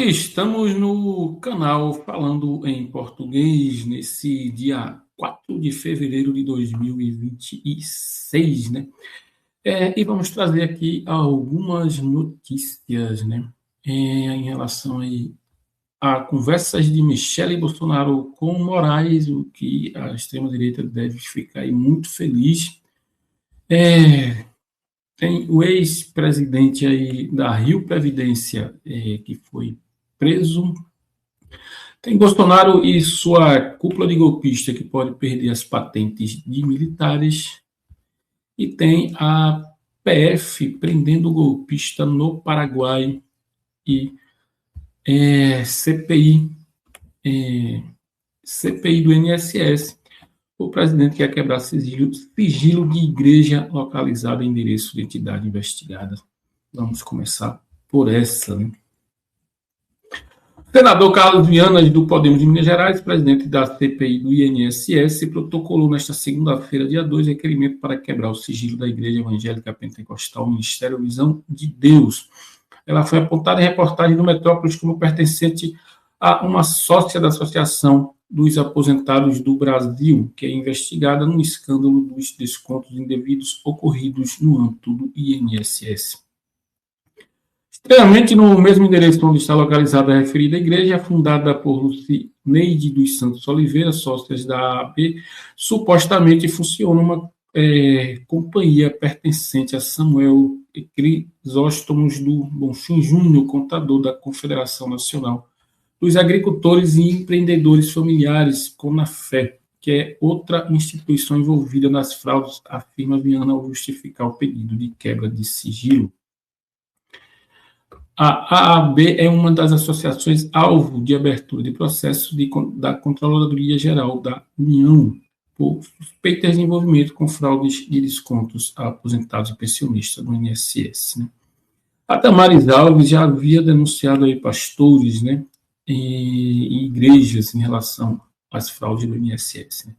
Estamos no canal falando em português nesse dia 4 de fevereiro de 2026, né? E vamos trazer aqui algumas notícias, né? Em relação aí a conversas de Michele Bolsonaro com Moraes, o que a extrema-direita deve ficar aí muito feliz. Tem o ex-presidente aí da Rio Previdência, que foi preso. Tem Bolsonaro e sua cúpula de golpista que pode perder as patentes de militares. E tem a PF prendendo golpista no Paraguai e CPI do INSS. O presidente quer quebrar sigilo de igreja localizada em endereço de entidade investigada. Vamos começar por essa, né? Senador Carlos Viana, do Podemos de Minas Gerais, presidente da CPI do INSS, protocolou nesta segunda-feira, dia 2, requerimento para quebrar o sigilo da Igreja Evangélica Pentecostal Ministério Visão de Deus. Ela foi apontada em reportagem do Metrópolis como pertencente a uma sócia da Associação dos Aposentados do Brasil, que é investigada no escândalo dos descontos indevidos ocorridos no âmbito do INSS. Estranhamente, no mesmo endereço onde está localizada a referida igreja, fundada por Lucineide dos Santos Oliveira, sócias da AB, supostamente funciona uma companhia pertencente a Samuel Crisóstomos do Bonfim Júnior, contador da Confederação Nacional dos Agricultores e Empreendedores Familiares, CONAFÉ, que é outra instituição envolvida nas fraudes, afirma Viana ao justificar o pedido de quebra de sigilo. A AAB é uma das associações alvo de abertura de processo da Controladoria Geral da União por suspeitas de envolvimento com fraudes de descontos a aposentados e pensionistas do INSS. Né? A Damares Alves já havia denunciado aí pastores, né, e igrejas em relação às fraudes do INSS. Né?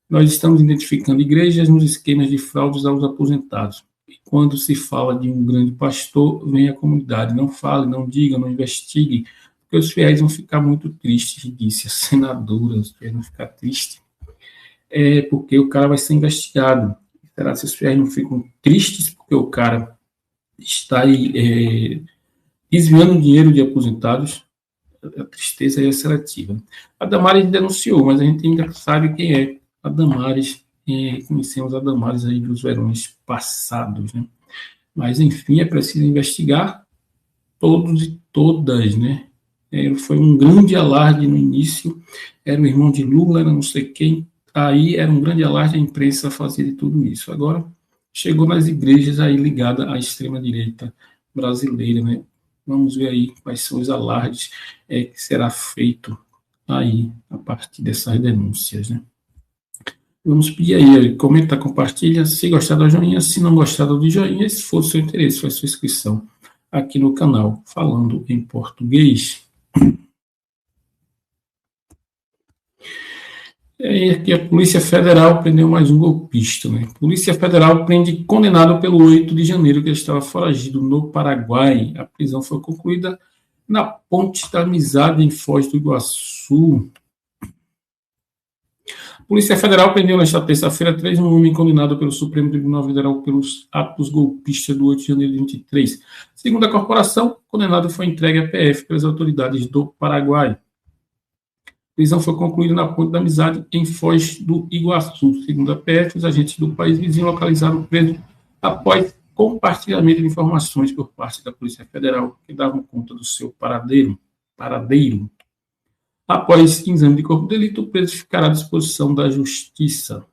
Nós estamos identificando igrejas nos esquemas de fraudes aos aposentados. E quando se fala de um grande pastor, vem a comunidade. Não fale, não diga, não investigue, porque os fiéis vão ficar muito tristes, disse a senadora. Os fiéis vão ficar tristes, porque o cara vai ser investigado. Será que os fiéis não ficam tristes porque o cara está aí desviando dinheiro de aposentados? A tristeza é seletiva. A Damares denunciou, mas a gente ainda sabe quem é a Damares. Conhecemos a Damares aí dos verões passados, né? Mas, enfim, é preciso investigar todos e todas, né? Foi um grande alarde no início, era o irmão de Lula, era não sei quem, aí era um grande alarde, a imprensa fazia de tudo isso. Agora, chegou nas igrejas aí ligada à extrema-direita brasileira, né? Vamos ver aí quais são os alardes que será feito aí a partir dessas denúncias, né? Vamos pedir aí, comenta, compartilha, se gostar da joinha, se não gostar do joinha, se for do seu interesse, faz sua inscrição aqui no canal, falando em português. E aqui a Polícia Federal prendeu mais um golpista, né? Polícia Federal prende condenado pelo 8 de janeiro, que estava foragido no Paraguai. A prisão foi concluída na Ponte da Amizade, em Foz do Iguaçu. A Polícia Federal prendeu nesta terça-feira um homem condenado pelo Supremo Tribunal Federal pelos atos golpistas do 8 de janeiro de 2023. Segundo a corporação, o condenado foi entregue à PF pelas autoridades do Paraguai. A prisão foi concluída na Ponte da Amizade, em Foz do Iguaçu. Segundo a PF, os agentes do país vizinho localizaram o preso após compartilhamento de informações por parte da Polícia Federal que davam conta do seu paradeiro. Após exame de corpo de delito, o preso ficará à disposição da Justiça.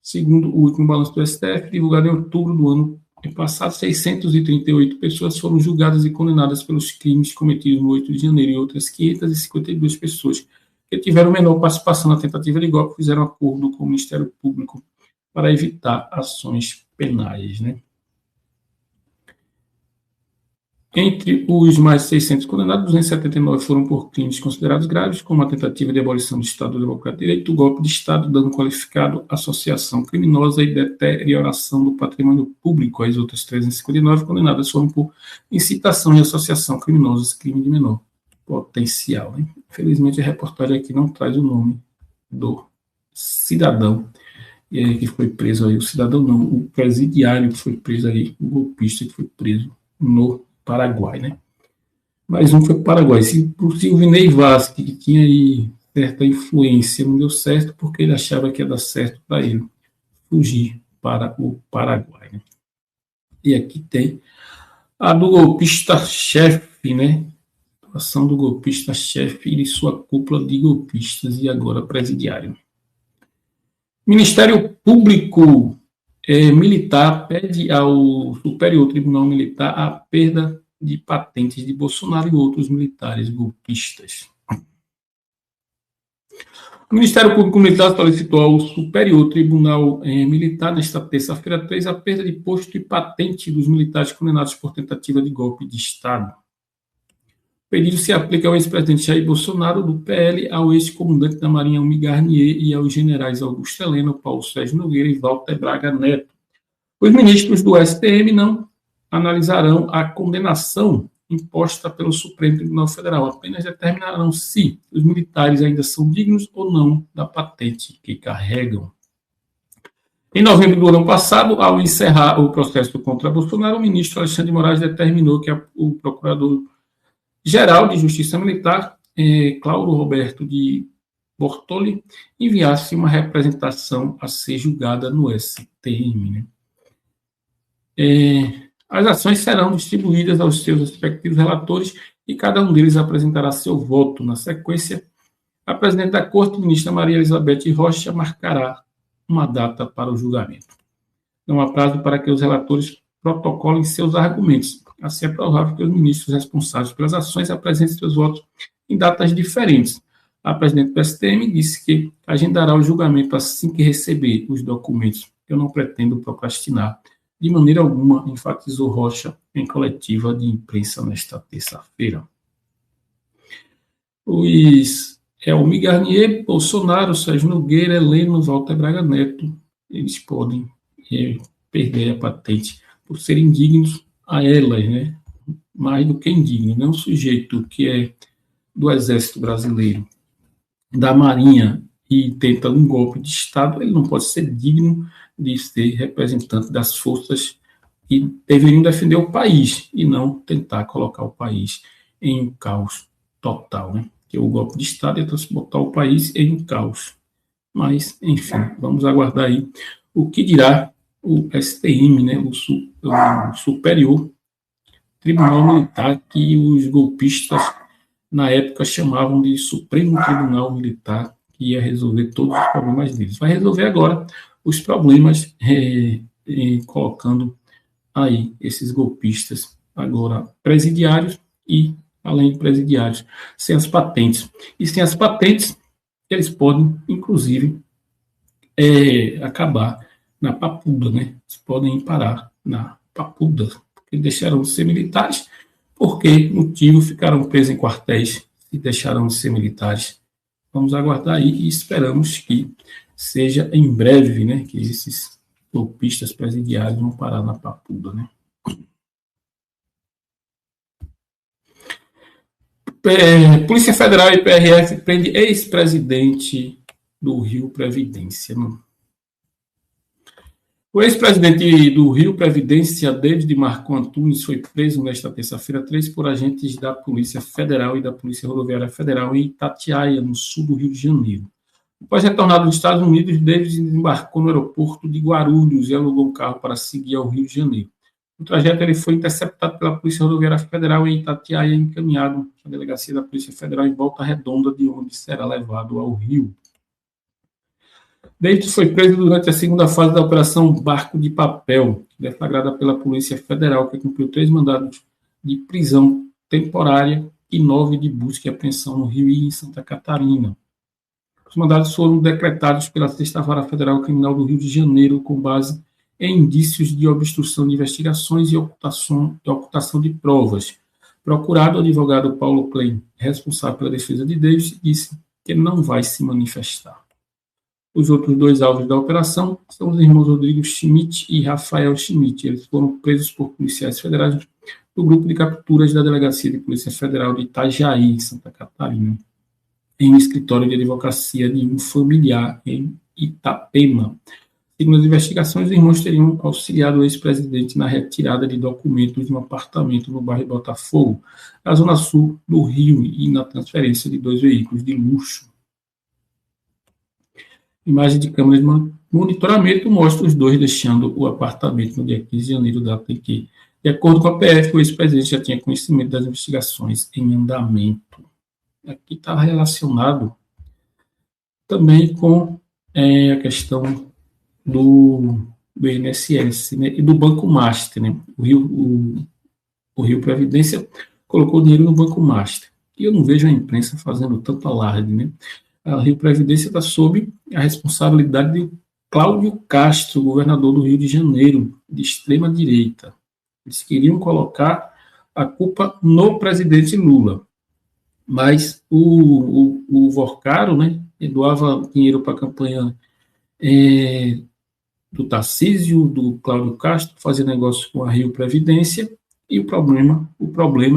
Segundo o último balanço do STF, divulgado em outubro do ano passado, 638 pessoas foram julgadas e condenadas pelos crimes cometidos no 8 de janeiro e outras 552 pessoas que tiveram menor participação na tentativa de golpe fizeram acordo com o Ministério Público para evitar ações penais, né? Entre os mais 600 condenados, 279 foram por crimes considerados graves, como a tentativa de abolição do Estado Democrático de Direito, golpe de Estado, dano qualificado, associação criminosa e deterioração do patrimônio público. As outras 359 condenadas foram por incitação e associação criminosa, crime de menor potencial. Né? Infelizmente, a reportagem aqui não traz o nome do cidadão que foi preso aí, o cidadão não, o presidiário que foi preso aí, o golpista que foi preso no Paraguai, né? Mais um foi para o Paraguai. Se o Silvinei Vasque, que tinha aí certa influência, não deu certo porque ele achava que ia dar certo para ele fugir para o Paraguai, né? E aqui tem a do golpista-chefe, né? A ação do golpista-chefe e sua cúpula de golpistas e agora presidiário. Ministério Público Militar pede ao Superior Tribunal Militar a perda de patentes de Bolsonaro e outros militares golpistas. O Ministério Público Militar solicitou ao Superior Tribunal Militar, nesta terça-feira 3, a perda de posto e patente dos militares condenados por tentativa de golpe de Estado. O pedido se aplica ao ex-presidente Jair Bolsonaro, do PL, ao ex-comandante da Marinha, Almir Garnier, e aos generais Augusto Heleno, Paulo Sérgio Nogueira e Walter Braga Neto. Os ministros do STM não analisarão a condenação imposta pelo Supremo Tribunal Federal, apenas determinarão se os militares ainda são dignos ou não da patente que carregam. Em novembro do ano passado, ao encerrar o processo contra Bolsonaro, o ministro Alexandre de Moraes determinou que o procurador-geral de Justiça Militar, Cláudio Roberto de Bortoli, enviasse uma representação a ser julgada no STM. Né? As ações serão distribuídas aos seus respectivos relatores e cada um deles apresentará seu voto. Na sequência, a presidente da Corte, ministra Maria Elizabeth Rocha, marcará uma data para o julgamento. Não há prazo para que os relatores protocolem seus argumentos. Assim, é provável que os ministros responsáveis pelas ações apresentem seus votos em datas diferentes. A presidente do STM disse que agendará o julgamento assim que receber os documentos. Eu não pretendo procrastinar de maneira alguma, enfatizou Rocha em coletiva de imprensa nesta terça-feira. Os Almir Garnier, Bolsonaro, Sérgio Nogueira, Heleno, Walter Braga Neto, eles podem perder a patente por serem indignos a elas, né? Mais do que indigno, né? Um sujeito que é do Exército Brasileiro, da Marinha, e tenta um golpe de Estado, ele não pode ser digno de ser representante das forças que deveriam defender o país e não tentar colocar o país em caos total, né? Que o golpe de Estado é transportar o país em caos. Mas, enfim, vamos aguardar aí o que dirá o STM, né? O Superior Tribunal Militar, que os golpistas na época chamavam de Supremo Tribunal Militar, que ia resolver todos os problemas deles. Vai resolver agora os problemas, colocando aí esses golpistas agora presidiários e, além de presidiários, sem as patentes. E sem as patentes, eles podem, inclusive, acabar na papuda, né? Eles podem parar na papuda, porque deixaram de ser militares, porque motivo ficaram presos em quartéis e deixaram de ser militares. Vamos aguardar aí e esperamos que seja em breve, né, que esses golpistas presidiários vão parar na papuda, né? Polícia Federal e PRF prende ex-presidente do Rio Previdência. Né? O ex-presidente do Rio Previdência, David Marco Antunes, foi preso nesta terça-feira 3 por agentes da Polícia Federal e da Polícia Rodoviária Federal em Itatiaia, no sul do Rio de Janeiro. Após retornar dos Estados Unidos, David desembarcou no aeroporto de Guarulhos e alugou um carro para seguir ao Rio de Janeiro. No trajeto, ele foi interceptado pela Polícia Rodoviária Federal em Itatiaia e encaminhado à delegacia da Polícia Federal em Volta Redonda, de onde será levado ao Rio. David foi preso durante a segunda fase da Operação Barco de Papel, deflagrada pela Polícia Federal, que cumpriu 3 mandados de prisão temporária e 9 de busca e apreensão no Rio e em Santa Catarina. Os mandados foram decretados pela Sexta Vara Federal Criminal do Rio de Janeiro com base em indícios de obstrução de investigações e ocultação de provas. Procurado, o advogado Paulo Klein, responsável pela defesa de David, disse que não vai se manifestar. Os outros 2 alvos da operação são os irmãos Rodrigo Schmidt e Rafael Schmidt. Eles foram presos por policiais federais do grupo de capturas da Delegacia de Polícia Federal de Itajaí, Santa Catarina, em um escritório de advocacia de um familiar em Itapema. Segundo as investigações, os irmãos teriam auxiliado o ex-presidente na retirada de documentos de um apartamento no bairro Botafogo, na zona sul do Rio, e na transferência de 2 veículos de luxo. Imagem de câmeras de monitoramento mostra os dois deixando o apartamento no dia 15 de janeiro, data em que, de acordo com a PF, o ex-presidente já tinha conhecimento das investigações em andamento. Aqui está relacionado também com a questão do INSS, né, e do Banco Master. Né? O Rio Previdência colocou dinheiro no Banco Master. E eu não vejo a imprensa fazendo tanto alarde. Né? A Rio Previdência está sob a responsabilidade de Cláudio Castro, governador do Rio de Janeiro, de extrema-direita. Eles queriam colocar a culpa no presidente Lula. Mas o Vorcaro, né, doava dinheiro para a campanha do Tarcísio, do Cláudio Castro, fazia negócio com a Rio Previdência, e o problema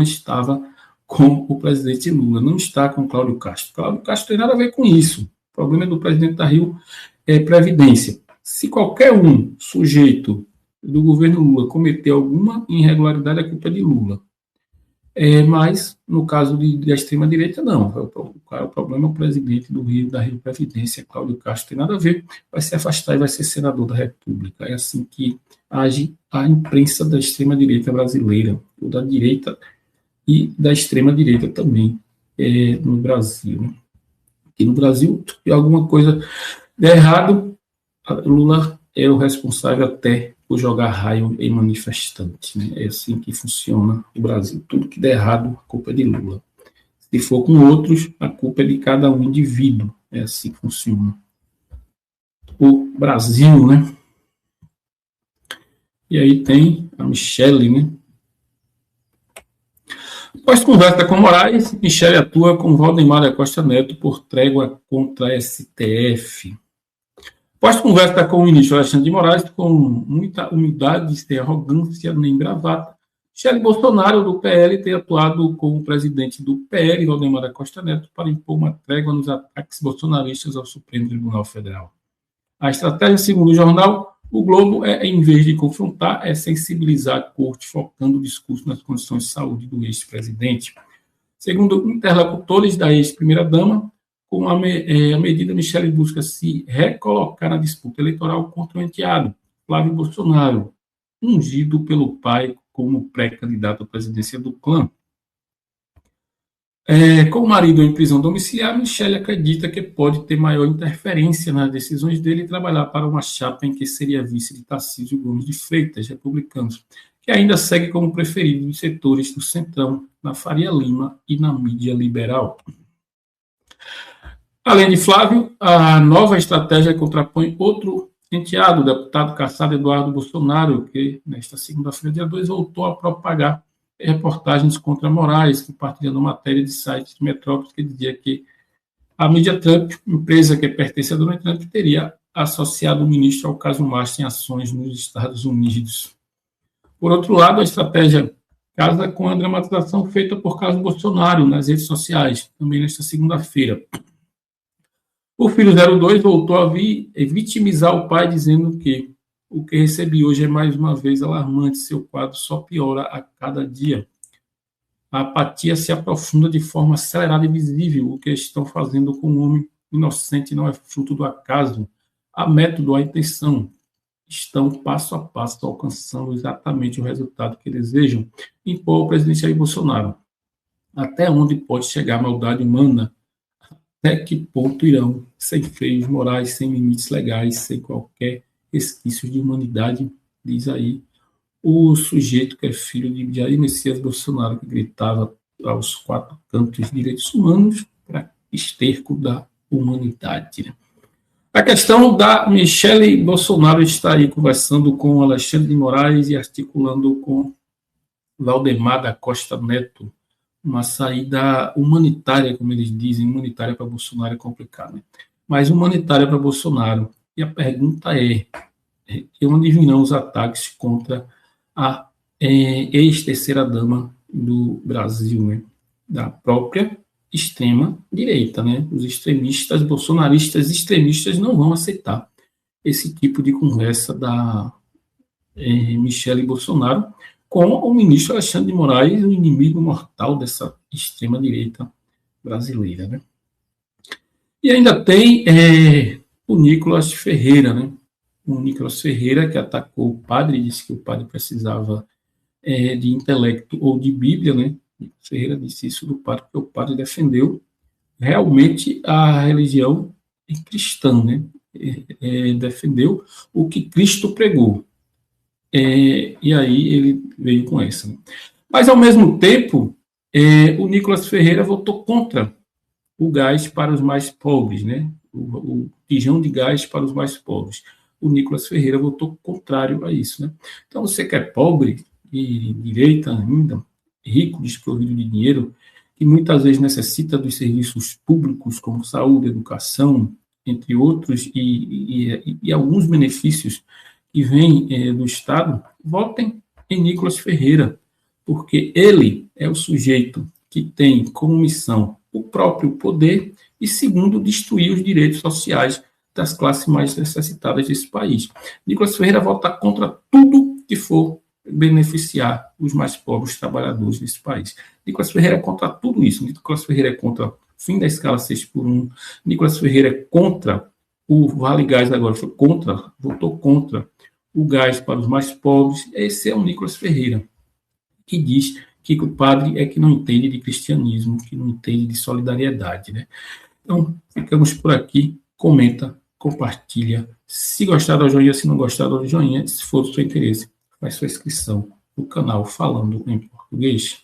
estava com o presidente Lula, não está com o Cláudio Castro. Cláudio Castro tem nada a ver com isso. O problema é do presidente da Rio Previdência. Se qualquer sujeito do governo Lula cometer alguma irregularidade, a culpa é de Lula. Mas, no caso da extrema-direita, não. O problema é o presidente do Rio, da Rio Previdência, Cláudio Castro, tem nada a ver, vai se afastar e vai ser senador da República. É assim que age a imprensa da extrema-direita brasileira, ou da direita e da extrema-direita também no Brasil. E no Brasil, se alguma coisa der errado, Lula é o responsável até por jogar raio em manifestante. Né? É assim que funciona o Brasil. Tudo que der errado, a culpa é de Lula. Se for com outros, a culpa é de cada um indivíduo. É assim que funciona o Brasil, né? E aí tem a Michele, né? Após conversa com Moraes, Michele atua com Valdemar da Costa Neto por trégua contra a STF. Após conversa com o ministro Alexandre de Moraes, com muita humildade, sem arrogância nem bravata, Michele Bolsonaro, do PL, tem atuado com o presidente do PL, Valdemar da Costa Neto, para impor uma trégua nos ataques bolsonaristas ao Supremo Tribunal Federal. A estratégia, segundo o jornal O Globo, em vez de confrontar, é sensibilizar a corte, focando o discurso nas condições de saúde do ex-presidente. Segundo interlocutores da ex-primeira-dama, com a medida, Michele busca se recolocar na disputa eleitoral contra o enteado, Flávio Bolsonaro, ungido pelo pai como pré-candidato à presidência do clã. Com o marido em prisão domiciliar, Michele acredita que pode ter maior interferência nas decisões dele e trabalhar para uma chapa em que seria vice de Tarcísio Gomes de Freitas, republicanos, que ainda segue como preferido dos setores do Centrão, na Faria Lima e na mídia liberal. Além de Flávio, a nova estratégia contrapõe outro enteado, o deputado caçado Eduardo Bolsonaro, que nesta segunda-feira, dia 2, voltou a propagar reportagens contra Moraes, compartilhando matéria de sites de metrópoles que dizia que a mídia Trump, empresa que pertence a Donald Trump, teria associado o ministro ao caso Master em ações nos Estados Unidos. Por outro lado, a estratégia casa com a dramatização feita por Carlos Bolsonaro nas redes sociais, também nesta segunda-feira. O filho 02 voltou a vitimizar o pai, dizendo que o que recebi hoje é mais uma vez alarmante, seu quadro só piora a cada dia. A apatia se aprofunda de forma acelerada e visível. O que estão fazendo com um homem inocente não é fruto do acaso. Há método, há intenção. Estão passo a passo alcançando exatamente o resultado que desejam, impor o presidente Jair Bolsonaro. Até onde pode chegar a maldade humana? Até que ponto irão, sem freios morais, sem limites legais, sem qualquer resquício de humanidade, diz aí o sujeito que é filho de Jair Messias Bolsonaro, que gritava aos quatro cantos direitos humanos para esterco da humanidade. A questão da Michele Bolsonaro está aí conversando com Alexandre de Moraes e articulando com Valdemar da Costa Neto uma saída humanitária, como eles dizem. Humanitária para Bolsonaro é complicado, né? Mas humanitária para Bolsonaro. E a pergunta é onde virão os ataques contra a ex-terceira-dama do Brasil, né? Da própria extrema-direita, né? Os extremistas, bolsonaristas extremistas não vão aceitar esse tipo de conversa da Michele Bolsonaro com o ministro Alexandre de Moraes, o inimigo mortal dessa extrema-direita brasileira, né? E ainda tem o Nicolas Ferreira, né? O Nicolas Ferreira, que atacou o padre, disse que o padre precisava de intelecto ou de Bíblia, né? Nicolas Ferreira disse isso do padre, porque o padre defendeu realmente a religião cristã, né? Defendeu o que Cristo pregou. E aí ele veio com essa. Né? Mas, ao mesmo tempo, o Nicolas Ferreira votou contra o gás para os mais pobres, né? O tijão de gás para os mais pobres. O Nicolas Ferreira votou contrário a isso. Né? Então, você que é pobre, de direita ainda, rico, desprovido de dinheiro, que muitas vezes necessita dos serviços públicos, como saúde, educação, entre outros, e alguns benefícios que vêm do Estado, votem em Nicolas Ferreira, porque ele é o sujeito que tem como missão o próprio poder e, segundo, destruir os direitos sociais das classes mais necessitadas desse país. Nicolas Ferreira vota contra tudo que for beneficiar os mais pobres trabalhadores desse país. Nicolas Ferreira é contra tudo isso. Nicolas Ferreira é contra o fim da escala 6x1. Nicolas Ferreira é contra o Vale Gás agora, votou contra o gás para os mais pobres. Esse é o Nicolas Ferreira, que diz que o padre é que não entende de cristianismo, que não entende de solidariedade, né? Então, ficamos por aqui. Comenta, compartilha. Se gostar do joinha, se não gostar do joinha, se for do seu interesse, faz sua inscrição no canal Falando em Português.